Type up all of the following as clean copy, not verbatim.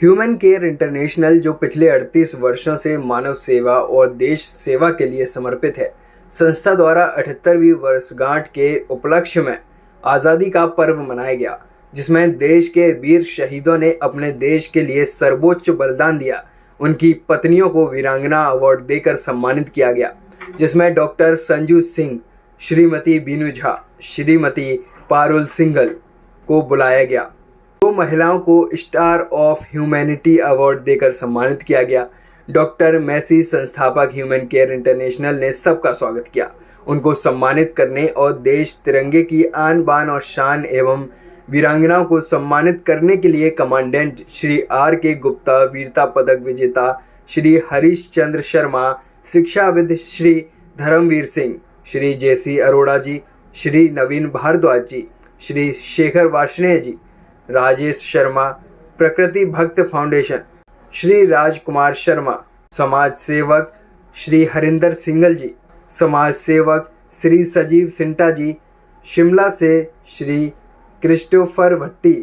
Human care international, जो पिछले 38 वर्षों से मानव सेवा और देश सेवा के लिए समर्पित है, संस्था द्वारा 78वीं वर्षगांठ के उपलक्ष्य में आज़ादी का पर्व मनाया गया, जिसमें देश के वीर शहीदों ने अपने देश के लिए सर्वोच्च बलिदान दिया। उनकी पत्नियों को वीरांगना अवार्ड देकर सम्मानित किया गया, जिसमें डॉक्टर संजू सिंह, श्रीमती बीनू झा, श्रीमती पारुल सिंघल को बुलाया गया। दो महिलाओं को स्टार ऑफ ह्यूमैनिटी अवार्ड देकर सम्मानित किया गया। डॉक्टर मैसी, संस्थापक ह्यूमन केयर इंटरनेशनल, ने सबका स्वागत किया। उनको सम्मानित करने और देश तिरंगे की आन बान और शान एवं वीरांगनाओं को सम्मानित करने के लिए कमांडेंट श्री R.K. गुप्ता, वीरता पदक विजेता श्री हरीश चंद्र शर्मा, शिक्षाविद श्री धर्मवीर सिंह, श्री JC अरोड़ा जी, श्री नवीन भारद्वाज जी, श्री शेखर वार्ष्णेय जी, राजेश शर्मा, प्रकृति भक्त फाउंडेशन श्री राजकुमार शर्मा, समाज सेवक श्री हरिंदर सिंघल जी, समाज सेवक श्री सजीव सिंटा जी, शिमला से श्री क्रिस्टोफर भट्टी,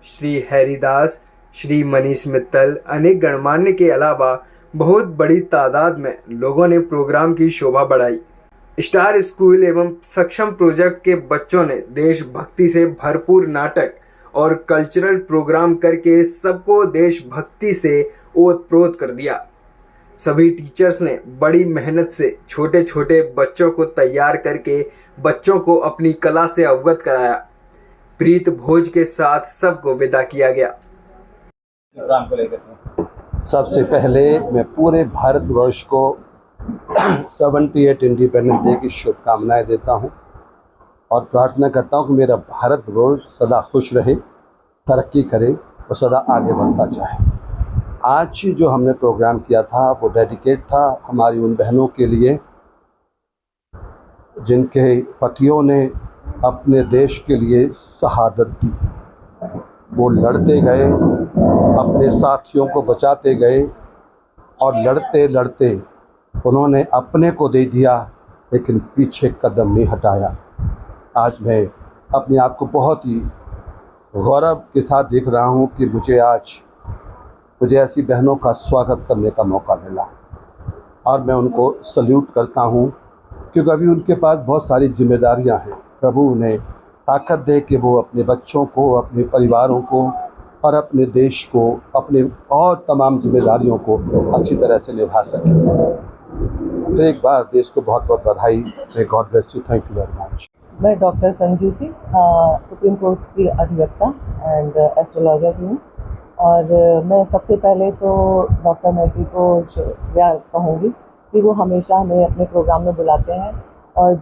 श्री हैरीदास, श्री मनीष मित्तल, अनेक गणमान्य के अलावा बहुत बड़ी तादाद में लोगों ने प्रोग्राम की शोभा बढ़ाई। स्टार स्कूल एवं सक्षम प्रोजेक्ट के बच्चों ने देशभक्ति से भरपूर नाटक और कल्चरल प्रोग्राम करके सबको देशभक्ति से ओतप्रोत कर दिया। सभी टीचर्स ने बड़ी मेहनत से छोटे छोटे बच्चों को तैयार करके बच्चों को अपनी कला से अवगत कराया। प्रीत भोज के साथ सबको विदा किया गया। सबसे पहले मैं पूरे भारतवर्ष को 78 इंडिपेंडेंस डे की शुभकामनाएं देता हूं और प्रार्थना करता हूं कि मेरा भारतवर्ष सदा खुश रहे, तरक्की करे और सदा आगे बढ़ता जाए। आज जो हमने प्रोग्राम किया था वो डेडिकेट था हमारी उन बहनों के लिए जिनके पतियों ने अपने देश के लिए शहादत दी। वो लड़ते गए, अपने साथियों को बचाते गए और लड़ते लड़ते उन्होंने अपने को दे दिया, लेकिन पीछे कदम नहीं हटाया। आज मैं अपने आप को बहुत ही गौरव के साथ देख रहा हूँ कि मुझे ऐसी बहनों का स्वागत करने का मौका मिला और मैं उनको सल्यूट करता हूँ, क्योंकि अभी उनके पास बहुत सारी जिम्मेदारियाँ हैं। प्रभु उन्हें ताकत दे कि वो अपने बच्चों को, अपने परिवारों को और अपने देश को, अपने और तमाम जिम्मेदारियों को अच्छी तरह से निभा सकें। फिर एक बार देश को बहुत बहुत बधाई। May God bless you. Thank you very much. मैं doctor Sanju Singh, supreme court की अधिवक्ता एंड एस्ट्रोलॉजर हूँ और मैं सबसे पहले तो डॉक्टर मैसी को शुक्रिया कहूँगी कि वो हमेशा हमें अपने प्रोग्राम में बुलाते हैं और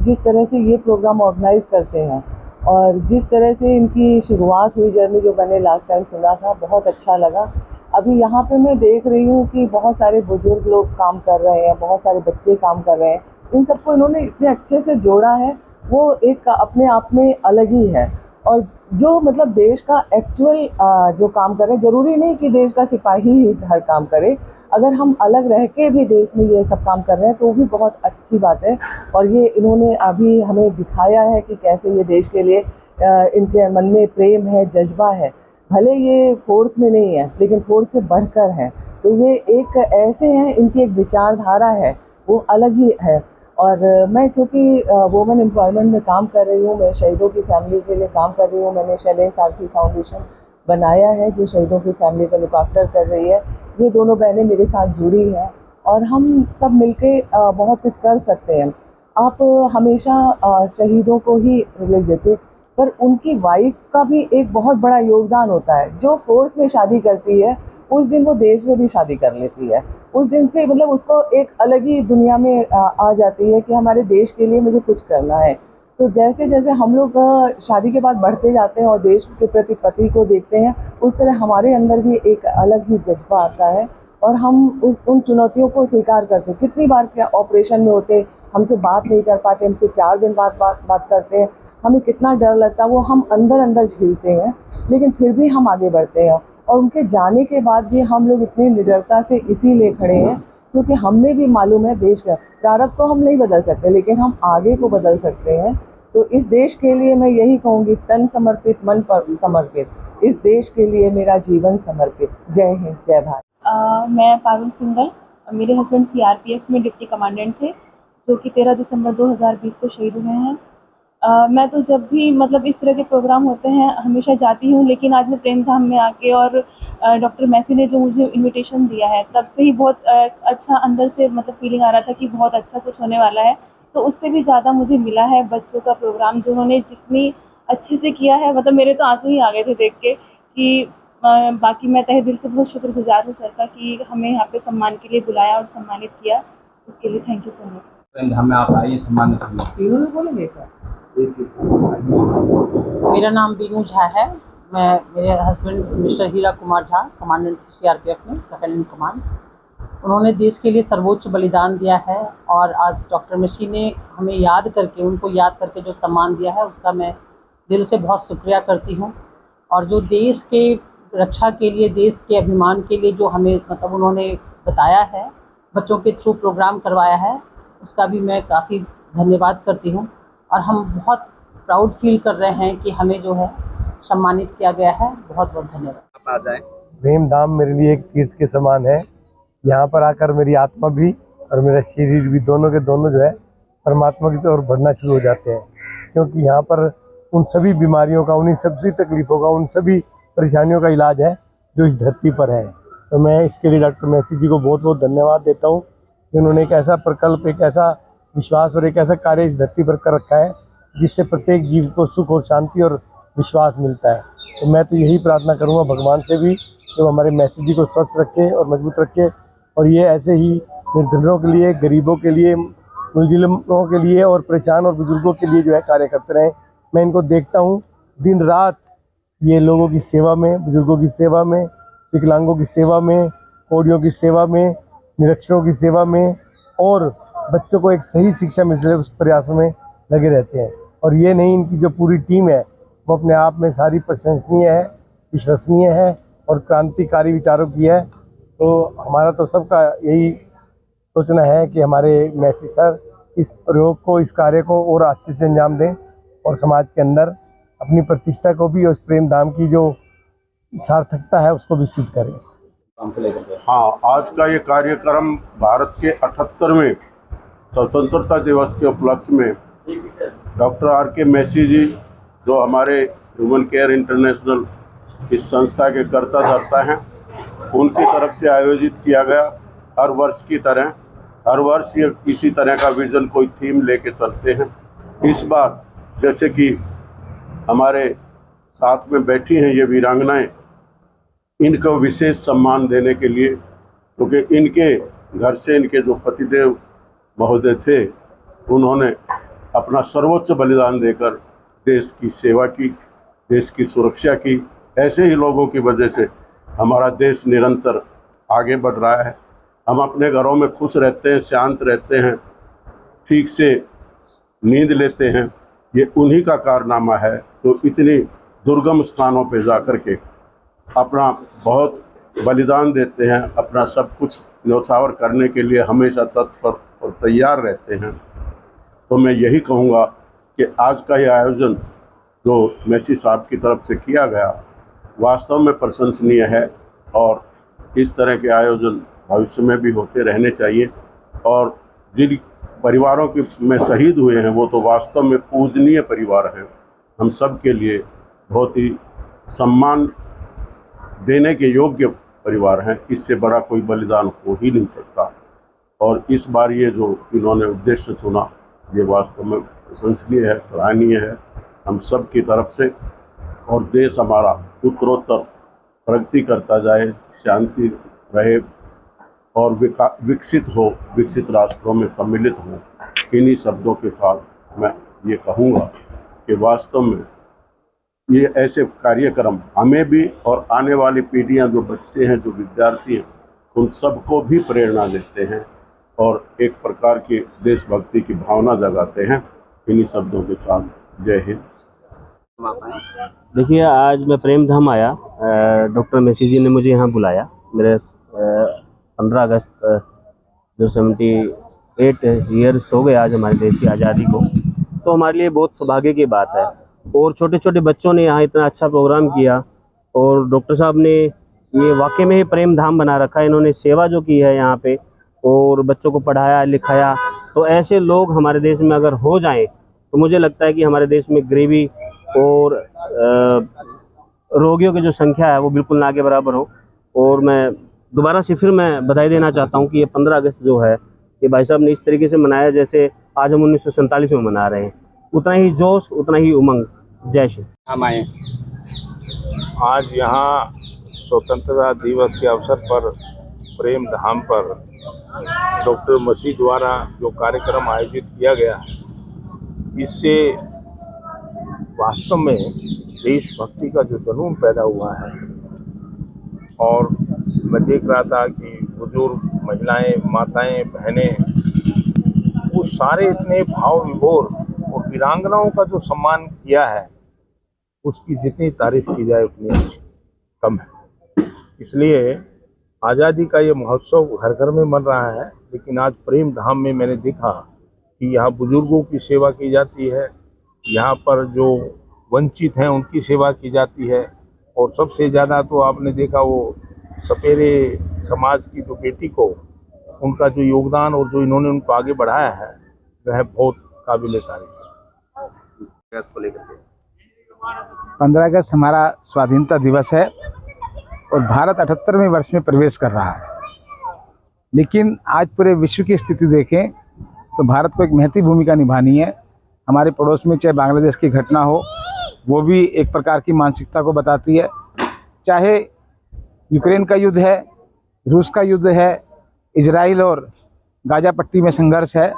जिस तरह से ये प्रोग्राम ऑर्गेनाइज करते हैं और जिस तरह से इनकी शुरुआत हुई जर्नी, जो मैंने लास्ट टाइम सुना था, बहुत अच्छा लगा। अभी यहाँ पे मैं देख रही हूँ कि बहुत सारे बुजुर्ग लोग काम कर रहे हैं, बहुत सारे बच्चे काम कर रहे हैं। इन सबको इन्होंने इतने अच्छे से जोड़ा है, वो एक अपने आप में अलग ही है। और जो मतलब देश का एक्चुअल जो काम कर रहे हैं, ज़रूरी नहीं कि देश का सिपाही ही हर काम करे, अगर हम अलग रह के भी देश में ये सब काम कर रहे हैं तो वो भी बहुत अच्छी बात है। और ये इन्होंने अभी हमें दिखाया है कि कैसे ये देश के लिए इनके मन में प्रेम है, जज्बा है। भले ये फोर्स में नहीं है लेकिन फोर्स से बढ़कर है। तो ये एक ऐसे हैं, इनकी एक विचारधारा है वो अलग ही है। और मैं क्योंकि वुमेन एम्प्लॉयमेंट में काम कर रही हूँ, मैं शहीदों की फैमिली के लिए काम कर रही हूँ। मैंने शैलेश सारथी फाउंडेशन बनाया है जो शहीदों की फैमिली का लुक आफ्टर कर रही है। ये दोनों बहनें मेरे साथ जुड़ी हैं और हम सब मिलके बहुत कुछ कर सकते हैं। आप हमेशा शहीदों को ही रिलीज देते, पर उनकी वाइफ का भी एक बहुत बड़ा योगदान होता है। जो फोर्स में शादी करती है उस दिन वो देश में भी शादी कर लेती है। उस दिन से मतलब उसको एक अलग ही दुनिया में आ जाती है कि हमारे देश के लिए मुझे कुछ करना है। तो जैसे जैसे हम लोग शादी के बाद बढ़ते जाते हैं और देश के प्रति पति को देखते हैं, उस तरह हमारे अंदर भी एक अलग ही जज्बा आता है और हम उन चुनौतियों को स्वीकार करते हैं। कितनी बार क्या ऑपरेशन में होते, हमसे बात नहीं कर पाते, हमसे 4 दिन बाद बात करते हैं, हमें कितना डर लगता है, वो हम अंदर अंदर झेलते हैं, लेकिन फिर भी हम आगे बढ़ते हैं। और उनके जाने के बाद भी हम लोग इतनी निडरता से इसीलिए खड़े हैं क्योंकि हमें भी मालूम है देश का प्रारब्ध को हम नहीं बदल सकते, लेकिन हम आगे को बदल सकते हैं। तो इस देश के लिए मैं यही कहूँगी, तन समर्पित मन पर समर्पित, इस देश के लिए मेरा जीवन समर्पित। जय हिंद, जय भारत। मैं पारुल सिंघल, मेरे हस्बैंड सीआरपीएफ में डिप्टी कमांडेंट थे, जो कि 13 दिसंबर 2020 को शहीद हुए हैं। मैं तो जब भी मतलब इस तरह के प्रोग्राम होते हैं हमेशा जाती हूँ, लेकिन आज मैं प्रेम धाम में आके और डॉक्टर मैसी ने जो मुझे इनविटेशन दिया है, तब से ही बहुत अच्छा अंदर से मतलब फीलिंग आ रहा था कि बहुत अच्छा कुछ होने वाला है। तो उससे भी ज़्यादा मुझे मिला है बच्चों का प्रोग्राम, जो उन्होंने जितनी अच्छे से किया है, मतलब मेरे तो आंसू ही आ गए थे देख के कि बाकी मैं तहे दिल से बहुत शुक्रगुजार हूँ सर का कि हमें यहाँ पे सम्मान के लिए बुलाया और सम्मानित किया, उसके लिए थैंक यू सो मच। हमें आप आइए सम्मानित तीनों बोलेंगे क्या? मेरा नाम बीनू झा है। मेरे हस्बैंड मिस्टर हीरा कुमार झा, कमांडेंट सीआरपीएफ में, सेकंड इन कमांड। उन्होंने देश के लिए सर्वोच्च बलिदान दिया है और आज डॉक्टर मैसी ने हमें याद करके, उनको याद करके जो सम्मान दिया है, उसका मैं दिल से बहुत शुक्रिया करती हूँ। और जो देश के रक्षा के लिए, देश के अभिमान के लिए जो हमें मतलब उन्होंने बताया है, बच्चों के थ्रू प्रोग्राम करवाया है, उसका भी मैं काफ़ी धन्यवाद करती हूँ। और हम बहुत प्राउड फील कर रहे हैं कि हमें जो है सम्मानित किया गया है। बहुत बहुत धन्यवाद। प्रेम धाम मेरे लिए एक तीर्थ के समान है। यहाँ पर आकर मेरी आत्मा भी और मेरा शरीर भी, दोनों के दोनों जो है परमात्मा की ओर बढ़ना शुरू हो जाते हैं, क्योंकि यहाँ पर उन सभी बीमारियों का, उन्हीं सभी तकलीफ़ों का, उन सभी परेशानियों का इलाज है जो इस धरती पर है। तो मैं इसके लिए डॉक्टर मैसी जी को बहुत बहुत धन्यवाद देता हूँ कि उन्होंने एक ऐसा प्रकल्प, एक ऐसा विश्वास और एक ऐसा कार्य इस धरती पर कर रखा है जिससे प्रत्येक जीव को सुख और शांति और विश्वास मिलता है। तो मैं तो यही प्रार्थना करूँगा भगवान से भी कि वो हमारे मैसी जी को स्वस्थ रखे और मजबूत रखे, और ये ऐसे ही निर्धनों के लिए, गरीबों के लिए, मुजरिमों के लिए और परेशान और बुजुर्गों के लिए जो है कार्य करते रहें। मैं इनको देखता हूँ दिन रात ये लोगों की सेवा में, बुजुर्गों की सेवा में, विकलांगों की सेवा में, कोढ़ियों की सेवा में, निरक्षरों की सेवा में और बच्चों को एक सही शिक्षा मिल सके उस प्रयासों में लगे रहते हैं। और ये नहीं, इनकी जो पूरी टीम है वो अपने आप में सारी प्रशंसनीय है, विश्वसनीय है और क्रांतिकारी विचारों की है। तो हमारा तो सबका यही सोचना है कि हमारे मैसी सर इस प्रयोग को, इस कार्य को और अच्छे से अंजाम दें और समाज के अंदर अपनी प्रतिष्ठा को भी और उस प्रेम धाम की जो सार्थकता है उसको भी सिद्ध करें। हाँ, आज का ये कार्यक्रम भारत के 78वें स्वतंत्रता दिवस के उपलक्ष्य में डॉक्टर आर के मैसी जी, जो हमारे ह्यूमन केयर इंटरनेशनल इस संस्था के कर्ता धर्ता हैं, उनकी तरफ से आयोजित किया गया। हर वर्ष की तरह हर वर्ष ये इसी तरह का विज़न, कोई थीम लेके चलते हैं। इस बार जैसे कि हमारे साथ में बैठी हैं ये वीरांगनाएं, इनको विशेष सम्मान देने के लिए, क्योंकि इनके घर से इनके जो पतिदेव महोदय थे, उन्होंने अपना सर्वोच्च बलिदान देकर देश की सेवा की, देश की सुरक्षा की। ऐसे ही लोगों की वजह से हमारा देश निरंतर आगे बढ़ रहा है। हम अपने घरों में खुश रहते हैं, शांत रहते हैं, ठीक से नींद लेते हैं। ये उन्हीं का कारनामा है जो इतनी दुर्गम स्थानों पे जा कर के अपना बहुत बलिदान देते हैं, अपना सब कुछ न्यौछावर करने के लिए हमेशा तत्पर और तैयार रहते हैं। तो मैं यही कहूँगा कि आज का यह आयोजन जो मैसी साहब की तरफ से किया गया वास्तव में प्रशंसनीय है, और इस तरह के आयोजन भविष्य में भी होते रहने चाहिए। और जिन परिवारों के में शहीद हुए हैं वो तो वास्तव में पूजनीय परिवार हैं, हम सब के लिए बहुत ही सम्मान देने के योग्य परिवार हैं। इससे बड़ा कोई बलिदान हो ही नहीं सकता। और इस बार ये जो इन्होंने उद्देश्य चुना, ये वास्तव में प्रशंसनीय है, सराहनीय है हम सब की तरफ से। और देश हमारा उत्तरोत्तर प्रगति करता जाए, शांति रहे और विकसित हो, विकसित राष्ट्रों में सम्मिलित हो। इन्हीं शब्दों के साथ मैं ये कहूँगा कि वास्तव में ये ऐसे कार्यक्रम हमें भी और आने वाली पीढ़ियाँ, जो बच्चे हैं, जो विद्यार्थी हैं, उन सबको भी प्रेरणा देते हैं और एक प्रकार की देशभक्ति की भावना जगाते हैं। इन्हीं शब्दों के साथ जय हिंद। देखिए, आज मैं प्रेम धाम आया, डॉक्टर मैसी जी ने मुझे यहाँ बुलाया। मेरे 15 अगस्त जो 78 ईयर्स हो गए आज हमारे देश की आज़ादी को। तो तो हमारे लिए बहुत सौभाग्य की बात है। और छोटे छोटे बच्चों ने यहाँ इतना अच्छा प्रोग्राम किया और डॉक्टर साहब ने ये वाकई में ही प्रेम धाम बना रखा है। इन्होंने सेवा जो की है यहाँ पे और बच्चों को पढ़ाया लिखाया, तो ऐसे लोग हमारे देश में अगर हो जाएं तो मुझे लगता है कि हमारे देश में गरीबी और रोगियों की जो संख्या है वो बिल्कुल ना के बराबर हो। और मैं दोबारा से फिर मैं बधाई देना चाहता हूँ कि ये 15 अगस्त जो है ये भाई साहब ने इस तरीके से मनाया जैसे आज हम 1947 में मना रहे हैं। उतना ही जोश, उतना ही उमंग। जय श्री हम आए आज यहाँ स्वतंत्रता दिवस के अवसर पर प्रेम धाम पर डॉक्टर मसीह द्वारा जो कार्यक्रम आयोजित किया गया है, इससे वास्तव में देशभक्ति का जो जुनून पैदा हुआ है। और मैं देख रहा था कि बुजुर्ग, महिलाएं, माताएं, बहनें, वो सारे इतने भाव विभोर और वीरांगनाओं का जो सम्मान किया है, उसकी जितनी तारीफ की जाए उतनी अच्छी कम है। इसलिए आज़ादी का ये महोत्सव घर घर में मन रहा है, लेकिन आज प्रेम धाम में मैंने देखा कि यहाँ बुजुर्गों की सेवा की जाती है, यहाँ पर जो वंचित हैं उनकी सेवा की जाती है। और सबसे ज़्यादा तो आपने देखा वो सपेरे समाज की जो बेटी को, उनका जो योगदान और जो इन्होंने उनको आगे बढ़ाया है वह बहुत काबिल तारीफ है। 15 अगस्त हमारा स्वाधीनता दिवस है और भारत 78वें वर्ष में प्रवेश कर रहा है। लेकिन आज पूरे विश्व की स्थिति देखें तो भारत को एक महती भूमिका निभानी है। हमारे पड़ोस में चाहे बांग्लादेश की घटना हो, वो भी एक प्रकार की मानसिकता को बताती है। चाहे यूक्रेन का युद्ध है, रूस का युद्ध है, इजराइल और गाजा पट्टी में संघर्ष है।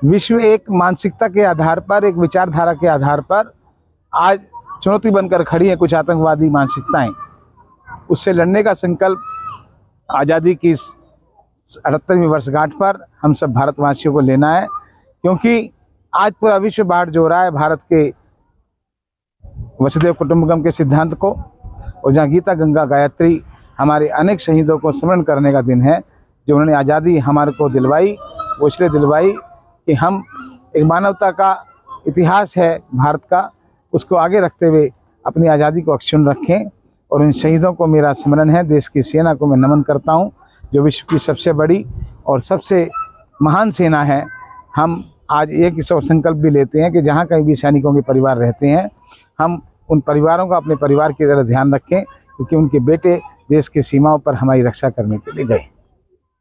विश्व एक मानसिकता के आधार पर, एक विचारधारा के आधार पर आज चुनौती बनकर खड़ी है कुछ आतंकवादी मानसिकताएं। उससे लड़ने का संकल्प आज़ादी की इस 78वीं वर्षगांठ पर हम सब भारतवासियों को लेना है, क्योंकि आज पूरा विश्व बाढ़ जो रहा है भारत के वसुधैव कुटुंबकम के सिद्धांत को, और जहाँ गीता गंगा गायत्री हमारे अनेक शहीदों को स्मरण करने का दिन है। जो उन्होंने आज़ादी हमारे को दिलवाई, वो इसलिए दिलवाई कि हम एक मानवता का इतिहास है भारत का, उसको आगे रखते हुए अपनी आज़ादी को अक्षुण्ण रखें। और उन शहीदों को मेरा स्मरण है, देश की सेना को मैं नमन करता हूँ जो विश्व की सबसे बड़ी और सबसे महान सेना है। हम आज एक संकल्प भी लेते हैं कि जहाँ कहीं भी सैनिकों के परिवार रहते हैं, हम उन परिवारों का अपने परिवार की तरह ध्यान रखें, क्योंकि उनके बेटे देश की सीमाओं पर हमारी रक्षा करने के लिए गए।